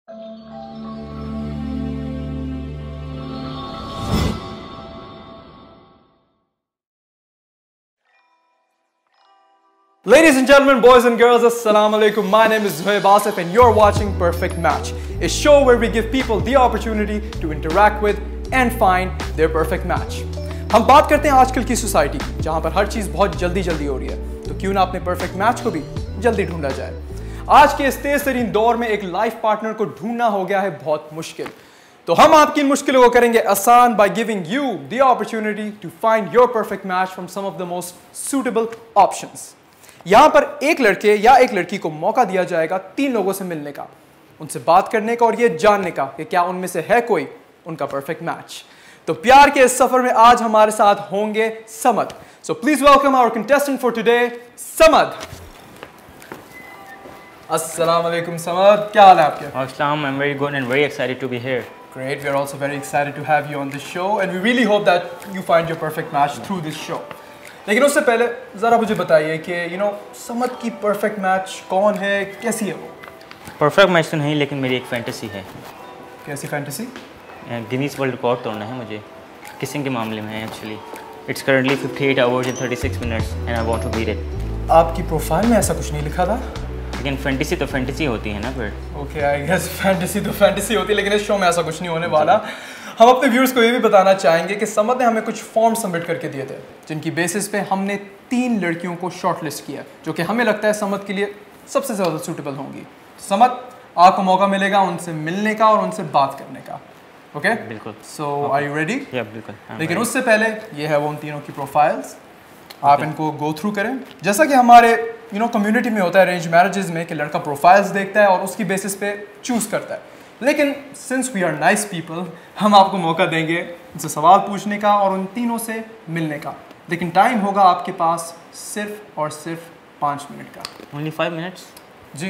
Ladies and gentlemen, boys and girls, assalamu alaikum. My name is Zuhaib Asif and you're watching Perfect Match, a show where we give people the opportunity to interact with and find their perfect match. हम बात करते हैं आजकल की society की, जहाँ पर हर चीज़ बहुत जल्दी हो रही है, तो क्यों ना अपने परफेक्ट मैच को भी जल्दी ढूंढा जाए। आज के इस तेज तरीन दौर में एक लाइफ पार्टनर को ढूंढना हो गया है बहुत मुश्किल, तो हम आपकी इन मुश्किलों को करेंगे आसान by giving you the opportunity to find your perfect match from some of the most suitable options. यहाँ पर एक लड़के या एक लड़की को मौका दिया जाएगा 3 लोगों से मिलने का, उनसे बात करने का और ये जानने का कि क्या उनमें से है कोई उनका परफेक्ट मैच। तो प्यार के इस सफर में आज हमारे साथ होंगे Samad. So please welcome our contestant for today, Samad. अस्सलाम वालेकुम समद, क्या हाल है आपके? Assalam, I'm very good and very excited to be here. Great, we are also very excited to have you on this show and we really hope that you find your perfect match through this show. लेकिन उससे पहले ज़रा मुझे बताइए कि समद की perfect match कौन है, कैसी है वो? परफेक्ट मैच तो नहीं, लेकिन मेरी एक फैंटेसी है। कैसी फैंटेसी? गिनीज वर्ल्ड रिकॉर्ड तोड़ना है मुझे, किसिंग के मामले में actually. It's currently 58 hours and 36 minutes and I want to beat it. आपकी प्रोफाइल में ऐसा कुछ नहीं लिखा था? लेकिन फैंटेसी तो फैंटेसी होती है ना फिर। ओके, आई गेस फैंटेसी तो फैंटेसी होती है, लेकिन इस शो में ऐसा कुछ नहीं होने वाला। हम अपने व्यूअर्स को ये भी बताना चाहेंगे कि समद ने हमें कुछ फॉर्म सबमिट करके दिए थे, जिनकी बेसिस पे हमने 3 लड़कियों को शॉर्टलिस्ट किया, जो कि हमें लगता है समद के लिए सबसे ज़्यादा सूटेबल होंगी। समद, आपको मौका मिलेगा उनसे मिलने का और उनसे बात करने का। ओके, बिल्कुल। सो आर यू रेडी? या बिल्कुल। लेकिन उससे पहले ये है वो उन तीनों की प्रोफाइल्स, आप इनको गो थ्रू करें। जैसा कि हमारे कम्युनिटी में होता है अरेंज मैरिजेस में कि लड़का प्रोफाइल्स देखता है और उसकी बेसिस पे चूज़ करता है, लेकिन since we are nice people हम आपको मौका देंगे उनसे सवाल पूछने का और उन तीनों से मिलने का। लेकिन टाइम होगा आपके पास सिर्फ और सिर्फ 5 मिनट का। Only 5 minutes? जी।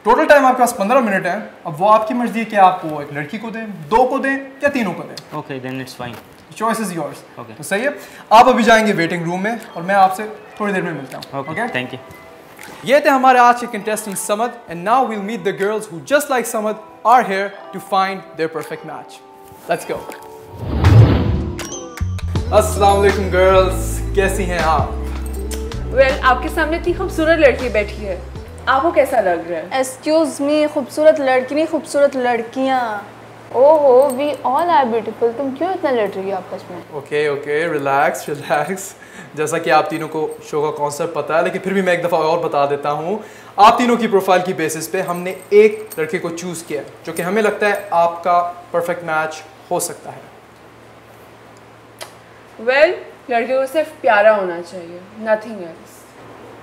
टोटल टाइम आपके पास 15 मिनट है। अब वो आपकी मर्जी है कि आप वो एक लड़की को दें, 2 को दें या 3 को दें। Okay, then it's fine. Choice is yours. Okay, तो सही है, आप अभी जाएंगे वेटिंग रूम में और मैं आपसे थोड़ी देर में मिलता हूँ। Okay, thank you. ये थे हमारे आज के contestant Samad and now we'll meet the girls who just like Samad are here to find their perfect match. Let's go. अस्सलाम वालेकुम गर्ल्स, कैसी हैं आप? वेल, आपके सामने इतनी खूबसूरत लड़की बैठी है, आपको कैसा लग रहा है? एक्सक्यूज मी, खूबसूरत लड़की नहीं, खूबसूरत लड़कियाँ। ओहो, वी ऑल आर ब्यूटीफुल। तुम क्यों इतना लड़ रही हो आपस में? Okay okay, relax relax. जैसा कि आप तीनों को शो का कॉन्सेप्ट पता है, लेकिन फिर भी मैं एक दफ़ा और बता देता हूँ। आप तीनों की प्रोफाइल की बेसिस पे हमने एक लड़के को चूज़ किया जो कि हमें लगता है आपका परफेक्ट मैच हो सकता है। वेल, लड़के को सिर्फ प्यारा होना चाहिए, नथिंग एल्स।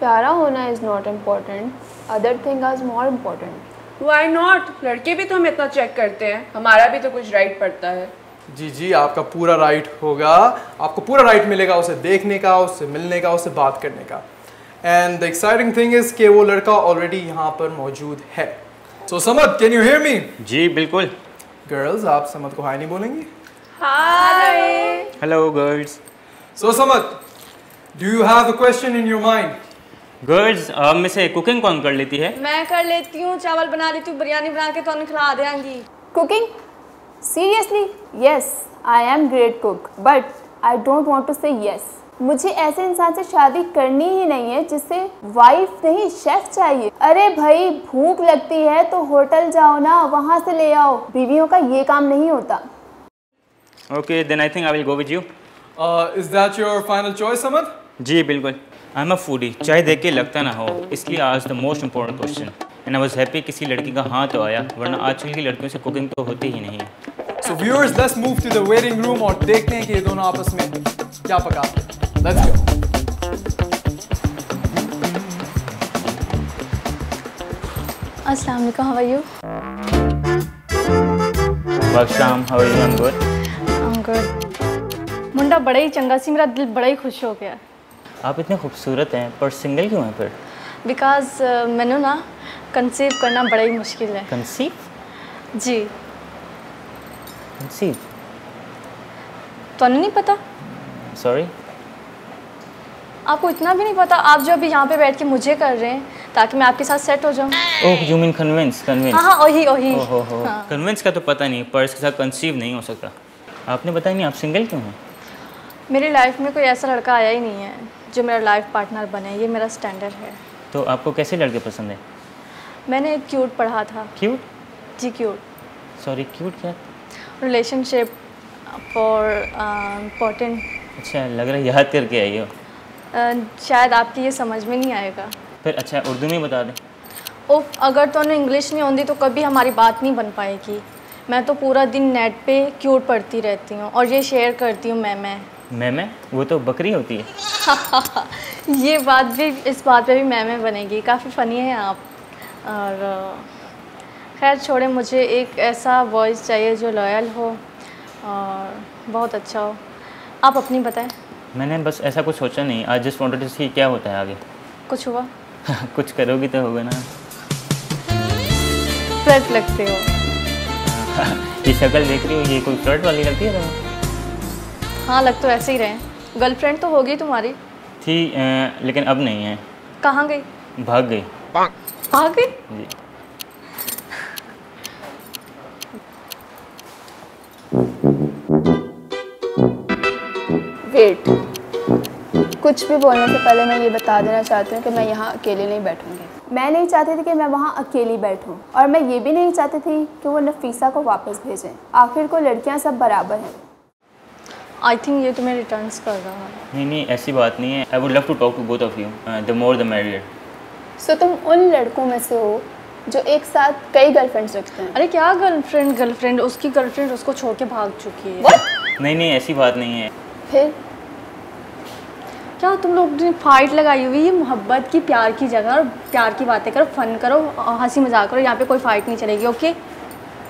प्यारा होना is not important, other thing is more important. Why not? लड़के भी तो हम इतना चेक करते हैं, हमारा भी तो कुछ राइट पड़ता है। जी जी, आपका पूरा राइट होगा, आपको पूरा राइट मिलेगा उसे देखने का, उससे मिलने का, उससे बात करने का। And the exciting thing is कि वो लड़का ऑलरेडी यहाँ पर मौजूद है। So Samad, can you hear me? जी बिल्कुल। गर्ल्स, आप समद को हाय नहीं बोलेंगी? Hi. Hello girls. So Samad, do you have a question in your mind? Girls, अब में से कुकिंग कौन कर लेती है? मैं कर लेती हूँ, चावल बना लेती हूँ, बिरयानी बना के तो खिला देंगी। Cooking? Seriously? Yes, I am great cook, but I don't want to say yes. मुझे ऐसे इंसान से शादी करनी ही नहीं है जिससे वाइफ नहीं शेफ चाहिए। अरे भाई, भूख लगती है तो होटल जाओ ना, वहाँ से ले आओ। बीवियों का ये काम नहीं होता। Okay, then I think I will go with you. Is that your final choice Samad? जी बिल्कुल। आई एम अ फूडी, चाहे देख के लगता ना हो, इसलिए आज the most important question and I was happy किसी लड़की का हाँ तो आया, वरना आजकल की लड़कियों से कुकिंग तो होती ही नहीं है। So viewers, let's move to the waiting room और देखते हैं कि ये दोनों आपस में क्या पकाते हैं। Let's go. अस्सलाम वालेकुम, हाउ आर यू? वालेकुम, how are you? I am good. I am good. मुंडा बड़ा ही चंगा सी, मेरा दिल बड़ा ही खुश हो गया। आप इतने खूबसूरत हैं पर सिंगल क्यों हैं फिर? बिकॉज मैंने ना कंसीव करना बड़ा ही मुश्किल है। कंसीव? जी। कंसीव? तो नहीं पता? सॉरी। आपको इतना भी नहीं पता? आप जो अभी यहाँ पे बैठ के मुझे कर रहे हैं, ताकि मैं आपके साथ सेट हो जाऊँ। Oh you mean convince? हाँ वही कन्विंस का तो पता नहीं, पर इसके साथ कंसीव नहीं हो सकता। आपने बताया नहीं, आप सिंगल क्यों हैं? मेरी लाइफ में कोई ऐसा लड़का आया ही नहीं है जो मेरा लाइफ पार्टनर बने, ये मेरा स्टैंडर्ड है। तो आपको कैसे लड़के पसंद है? मैंने एक क्यूट पढ़ा था। क्यूट? जी क्यूट। सॉरी क्यूट क्या? Relationship for important. अच्छा, लग रहा है याद करके आई हो। शायद आपकी ये समझ में नहीं आएगा। फिर अच्छा उर्दू में बता दें। ओह, अगर तो इंग्लिश नहीं आती तो कभी हमारी बात नहीं बन पाएगी। मैं तो पूरा दिन नेट पे क्यूट पढ़ती रहती हूँ और ये शेयर करती हूँ मैं वो तो बकरी होती है। ये बात भी, इस बात पे भी मैं बनेगी। काफ़ी फ़नी है आप। और खैर छोड़े, मुझे एक ऐसा वॉइस चाहिए जो लॉयल हो और बहुत अच्छा हो। आप अपनी बताएं। मैंने बस ऐसा कुछ सोचा नहीं, आई जस्ट वांटेड टू सी क्या होता है आगे। कुछ हुआ? कुछ करोगी तो होगा ना। फ्लर्ट लगते हो। ये शक्ल देख रही हो, ये कोई फ्लर्ट वाली लगती है तुम्हें? हाँ, लग तो ऐसे ही रहे। गर्लफ्रेंड तो होगी तुम्हारी? थी लेकिन अब नहीं है। कहाँ गई? भाग गई। भाग गई? जी। वेट, कुछ भी बोलने से पहले मैं ये बता देना चाहती हूँ कि मैं यहाँ अकेले नहीं बैठूँगी। मैं नहीं चाहती थी कि मैं वहाँ अकेली बैठूँ, और मैं ये भी नहीं चाहती थी कि वो नफीसा को वापस भेजें। आखिर को लड़कियाँ सब बराबर हैं। आई थिंक ये तुम्हें रिटर्न्स कर रहा है। नहीं ऐसी बात नहीं है। I would love to talk to both of you, the more the merrier. So तुम उन लड़कों में से हो जो एक साथ कई गर्लफ्रेंड्स रखते हैं। अरे क्या गर्लफ्रेंड? उसकी गर्लफ्रेंड उसको छोड़ के भाग चुकी है। नहीं ऐसी बात नहीं है। फिर क्या तुम लोग ने फाइट लगाई हुई है? मोहब्बत की, प्यार की जगह, और प्यार की बातें करो, फन करो, हंसी मजाक करो। यहाँ पे कोई फाइट नहीं चलेगी। ओके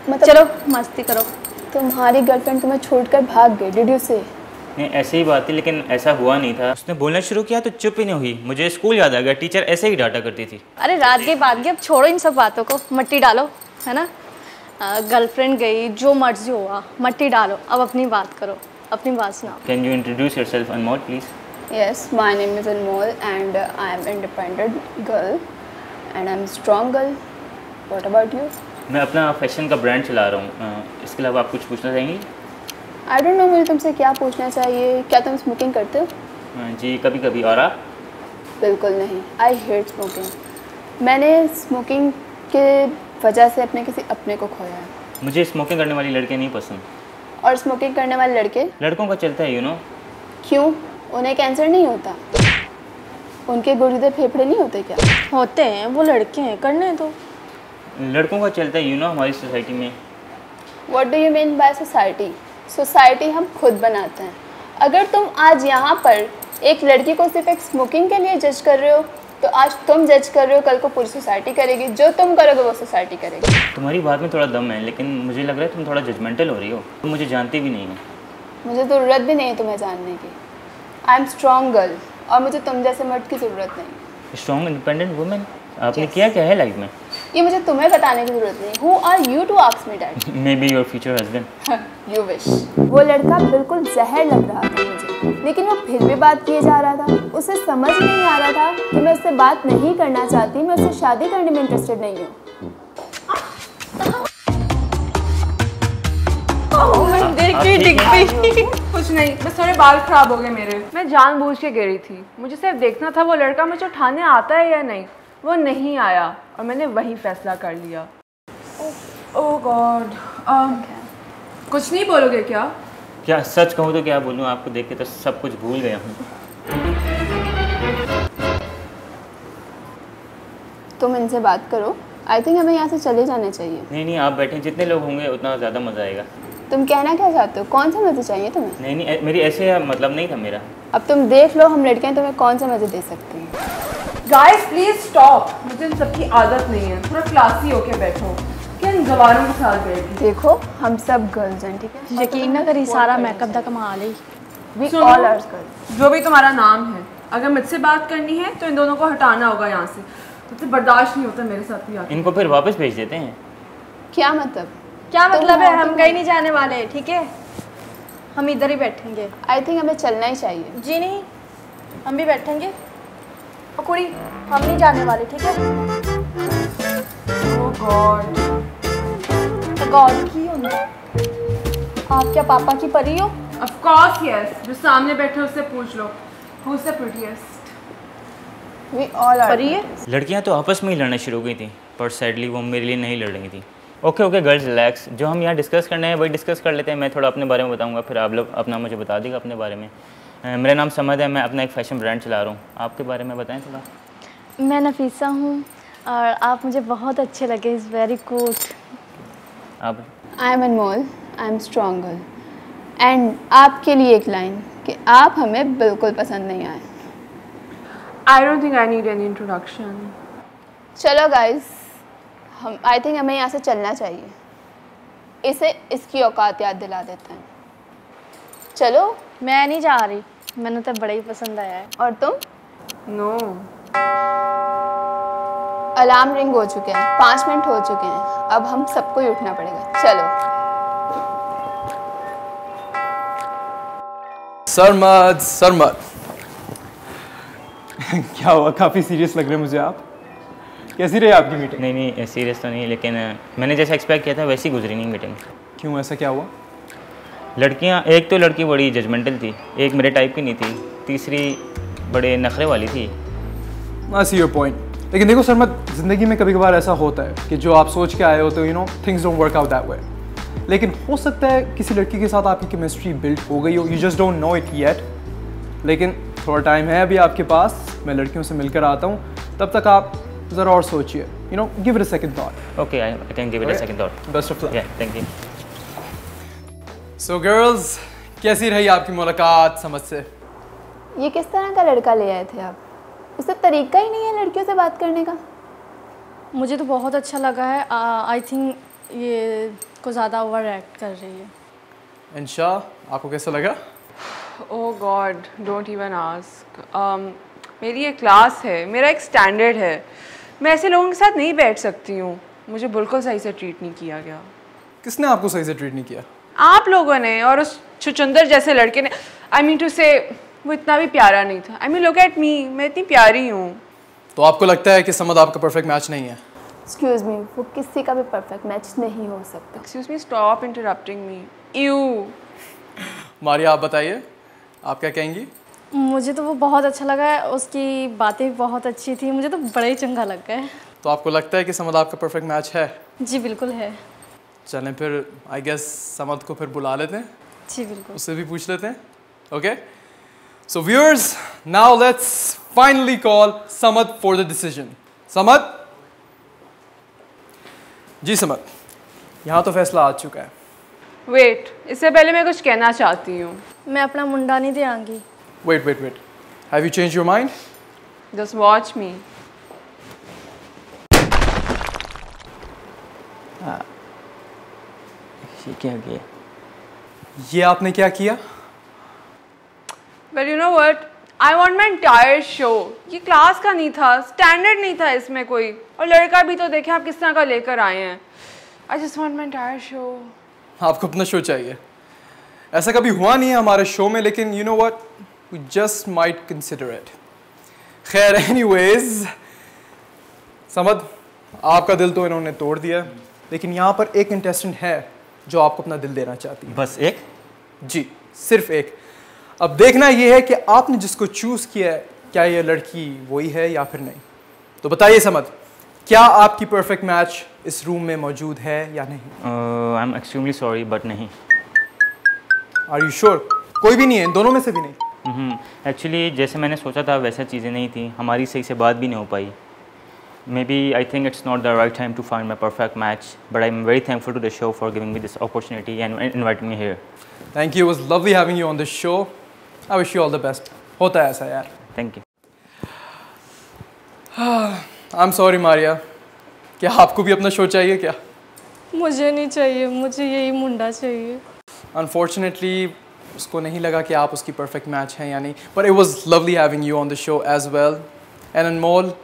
मतलब चलो मस्ती करो। तुम्हारी गर्लफ्रेंड तुम्हें छोड़कर भाग गई, डिड यू से? नहीं ऐसे ही बात थी, लेकिन ऐसा हुआ नहीं था। उसने बोलना शुरू किया तो चुप ही नहीं हुई। मुझे स्कूल याद आ गया, टीचर ऐसे ही डांटा करती थी। अरे रात की बात गई, अब छोड़ो इन सब बातों को, मट्टी डालो, है ना। गर्लफ्रेंड गई, जो मर्जी हुआ, मट्टी डालो। अब अपनी बात करो, अपनी बात सुनाओ। Can you introduce yourself Anmol please? Yes, my name is Anmol and I am independent girl and I am strong girl. What about you? मैं अपना फैशन का ब्रांड चला रहा हूँ। इसके अलावा आप कुछ पूछना चाहेंगी? I don't know, मुझे तुमसे क्या पूछना चाहिए। क्या तुम स्मोकिंग करते हो? जी कभी कभी। और आप? बिल्कुल नहीं। I hate smoking. मैंने स्मोकिंग के वजह से अपने किसी अपने को खोया है। मुझे स्मोकिंग करने वाली लड़कियाँ नहीं पसंद। और स्मोकिंग करने वाले लड़के? लड़कों का चलता है, यू नो। क्यों? उन्हें कैंसर नहीं होता? उनके गुर्दे फेफड़े नहीं होते क्या? होते हैं, वो लड़के हैं, करने तो। लड़कों का चलता है, यू नो, हमारी सोसाइटी में। What do you mean by society? Society हम खुद बनाते हैं। अगर तुम आज यहाँ पर एक लड़की को सिर्फ एक स्मोकिंग के लिए जज कर रहे हो, तो आज तुम जज कर रहे हो, कल को पूरी सोसाइटी करेगी। जो तुम करोगे वो सोसाइटी करेगी। तुम्हारी बात में थोड़ा दम है, लेकिन मुझे लग रहा है तुम थोड़ा जजमेंटल हो रही हो। तुम मुझे जानती भी नहीं हो। मुझे ज़रूरत भी नहीं है तुम्हें जानने की। आई एम स्ट्रॉन्ग गर्ल और मुझे तुम जैसे मर्द की ज़रूरत नहीं। Strong independent women? आपने किया क्या है लाइफ में? ये मुझे तुम्हें बताने की ज़रूरत नहीं। Who are you to ask me that? Maybe your future husband. You wish. वो लड़का बिल्कुल जहर लग रहा था मुझे, लेकिन वो फिर भी बात किए जा रहा था। उसे समझ नहीं आ रहा था कि मैं उससे बात नहीं करना चाहती, मैं उससे शादी करने में इंटरेस्टेड नहीं हूँ। कुछ नहीं, बस थोड़े बाल खराब हो गए मेरे। मैं जानबूझ के गिरी थी। मुझे सिर्फ देखना था वो लड़का मुझे उठाने आता है या नहीं। वो नहीं आया और मैंने वही फैसला कर लिया। ओह गॉड। कुछ नहीं बोलोगे क्या? क्या सच कहूँ तो क्या बोलूँ? आपको देख के तो सब कुछ भूल गया हूँ। तुम इनसे बात करो। आई थिंक हमें यहाँ से चले जाना चाहिए। नहीं आप बैठे, जितने लोग होंगे उतना ज़्यादा मज़ा आएगा। तुम कहना क्या चाहते हो? कौन सा मज़े चाहिए तुम्हें? नहीं मेरी ऐसे मतलब नहीं था मेरा। अब तुम देख लो, हम लड़कियाँ तुम्हें कौन सा मज़े दे सकती हैं। Guys please stop. मुझे इन सबकी आदत नहीं है। थोड़ा क्लासी होके बैठो। क्या इन गवारों के साथ बैठी? देखो हम सब गर्ल्स हैं, ठीक है? यकीन ना करी, सारा मेकअप दा कमाल है। We all are girls. जो भी तुम्हारा नाम है, अगर मुझसे बात करनी है तो इन दोनों को हटाना होगा यहाँ से। मुझसे बर्दाश्त नहीं होता मेरे साथ भी आके। इनको फिर वापस भेज देते हैं। क्या मतलब? क्या मतलब है? हम कहीं नहीं जाने वाले, ठीक है? हम इधर ही बैठेंगे। आई थिंक हमें चलना ही चाहिए। जी नहीं, हम भी बैठेंगे। और कुड़ी, हम नहीं जाने वाले, ठीक है? ओह गॉड। गॉड की होना। आप क्या पापा की परी हो? Of course yes. जो सामने बैठे उससे पूछ लो। Who's the prettiest? We all are. परी है? लड़कियां तो आपस में ही लड़ना शुरू हो गई थी, पर सैडली वो मेरे लिए नहीं लड़ रही थी। ओके गर्ल्स रिलैक्स, जो हम यहाँ डिस्कस करना है वही डिस्कस कर लेते हैं। मैं थोड़ा अपने बारे में बताऊँगा, फिर आप लोग अपना मुझे बता देगा अपने बारे में। मेरा नाम समद है, मैं अपना एक फ़ैशन ब्रांड चला रहा हूँ। आपके बारे में बताएं थोड़ा। मैं नफीसा हूँ और आप मुझे बहुत अच्छे लगे, इज़ वेरी गुड। आप? I am Anmol, I am strong girl. And आपके लिए एक लाइन कि आप हमें बिल्कुल पसंद नहीं आए। I don't think I need any introduction. चलो गाइस, आई थिंक हमें यहाँ से चलना चाहिए। इसे इसकी औकात याद दिला देते हैं। चलो। मैं नहीं जा रही, मैंने तो बड़ा ही पसंद आया है। और तुम? No. अलार्म रिंग हो चुके हैं, 5 मिनट हो चुके हैं, अब हम सबको ही उठना पड़ेगा। चलो। सरमद क्या हुआ, काफ़ी सीरियस लग रहे हैं मुझे आप। कैसी रही आपकी मीटिंग? नहीं सीरियस तो नहीं, लेकिन मैंने जैसा एक्सपेक्ट किया था वैसी गुजरी नहीं मीटिंग। क्यों, ऐसा क्या हुआ? लड़कियां, एक तो लड़की बड़ी जजमेंटल थी, एक मेरे टाइप की नहीं थी, तीसरी बड़े नखरे वाली थी। आई सी योर पॉइंट। लेकिन देखो सरमद, ज़िंदगी में कभी कभार ऐसा होता है कि जो आप सोच के आए हो तो things don't work out that way. लेकिन हो सकता है किसी लड़की के साथ आपकी केमिस्ट्री बिल्ड हो गई हो, you just don't know it yet. लेकिन थोड़ा टाइम है अभी आपके पास, मैं लड़कियों से मिलकर आता हूँ, तब तक आप ज़रा और सोचिए, give it a second thought. Okay, I can give it a second thought. Best of luck. या, थैंक यू। सो गर्ल्स, कैसी रही आपकी मुलाकात समझ से? ये किस तरह का लड़का ले आए थे आप? उसे तरीका ही नहीं है लड़कियों से बात करने का। मुझे तो बहुत अच्छा लगा है। आई थिंक ये को ज़्यादा ओवर एक्ट कर रही है। इंशा, आपको कैसा लगा? Oh God, don't even ask. मेरी एक क्लास है, मेरा एक स्टैंडर्ड है, मैं ऐसे लोगों के साथ नहीं बैठ सकती हूँ। मुझे बिल्कुल सही से ट्रीट नहीं किया गया। किसने आपको सही से ट्रीट नहीं किया? आप लोगों ने, और उस छुचुंदर जैसे लड़के ने। I mean to say, वो इतना भी प्यारा नहीं था। I mean look at me, मैं इतनी प्यारी हूँ। तो आपको लगता है कि समद आपका परफेक्ट मैच नहीं है? एक्सक्यूज मी, वो किसी का भी परफेक्ट मैच नहीं हो सकता। Excuse me, stop interrupting me. Ew. Maria, आप बताइए, आप क्या कहेंगी? मुझे तो वो बहुत अच्छा लगा है, उसकी बातें भी बहुत अच्छी थी, मुझे तो बड़ा ही चंगा लग गया है। तो आपको लगता है कि समद आपका परफेक्ट मैच है? जी बिल्कुल है। चलें फिर, आई गेस समद को फिर बुला लेते हैं, जी बिल्कुल। उससे भी पूछ लेते हैं। Okay, so viewers, now let's finally call Samad for the decision. Samad ji, Samad, यहाँ तो फैसला आ चुका है। वेट, इससे पहले मैं कुछ कहना चाहती हूँ। मैं अपना मुंडा नहीं देंगी। Wait, have you change your mind? Just watch me. ये क्या किया? ये आपने क्या किया? Well, you know what? I want my entire show. ये क्लास का नहीं था, स्टैंडर्ड नहीं था इसमें कोई, और लड़का भी तो देखें आप किस तरह का लेकर आए हैं। I just want my entire show. आपको अपना शो चाहिए? ऐसा कभी हुआ नहीं है हमारे शो में, लेकिन you know what? We just might consider it. खैर, anyways, समद, आपका दिल तो इन्होंने तोड़ दिया, लेकिन यहाँ पर एक कंटेस्टेंट है जो आपको अपना दिल देना चाहती है। बस एक? जी, सिर्फ एक। अब देखना यह है कि आपने जिसको चूज़ किया है, क्या ये लड़की वही है या फिर नहीं। तो बताइए समद, क्या आपकी परफेक्ट मैच इस रूम में मौजूद है या नहीं? I am extremely sorry but नहीं। Are you sure? कोई भी नहीं है, दोनों में से भी नहीं? एक्चुअली जैसे मैंने सोचा था वैसा चीज़ें नहीं थी, हमारी सही से बात भी नहीं हो पाई। Maybe I think it's not the right time to find my perfect match, but I'm very thankful to the show for giving me this opportunity and inviting me here. Thank you. It was lovely having you on this show. I wish you all the best. होता है ऐसा यार। Thank you. I'm sorry Maria. क्या आपको भी अपना show चाहिए क्या? मुझे नहीं चाहिए, मुझे यही मुंडा चाहिए। Unfortunately, उसको नहीं लगा कि आप उसकी perfect match हैं या नहीं। But it was lovely having you on the show as well. And Anmol,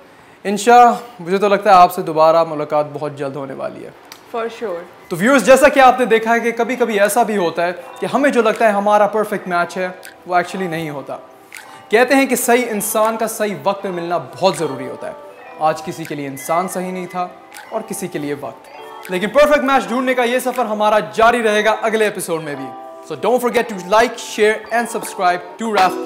इंशा, मुझे तो लगता है आपसे दोबारा मुलाकात बहुत जल्द होने वाली है। For sure. तो व्यूअर्स, जैसा कि आपने देखा है कि कभी कभी ऐसा भी होता है कि हमें जो लगता है हमारा परफेक्ट मैच है वो एक्चुअली नहीं होता। कहते हैं कि सही इंसान का सही वक्त में मिलना बहुत ज़रूरी होता है। आज किसी के लिए इंसान सही नहीं था और किसी के लिए वक्त, लेकिन परफेक्ट मैच ढूंढने का ये सफ़र हमारा जारी रहेगा अगले एपिसोड में भी। So don't forget to like, share and subscribe to RAF.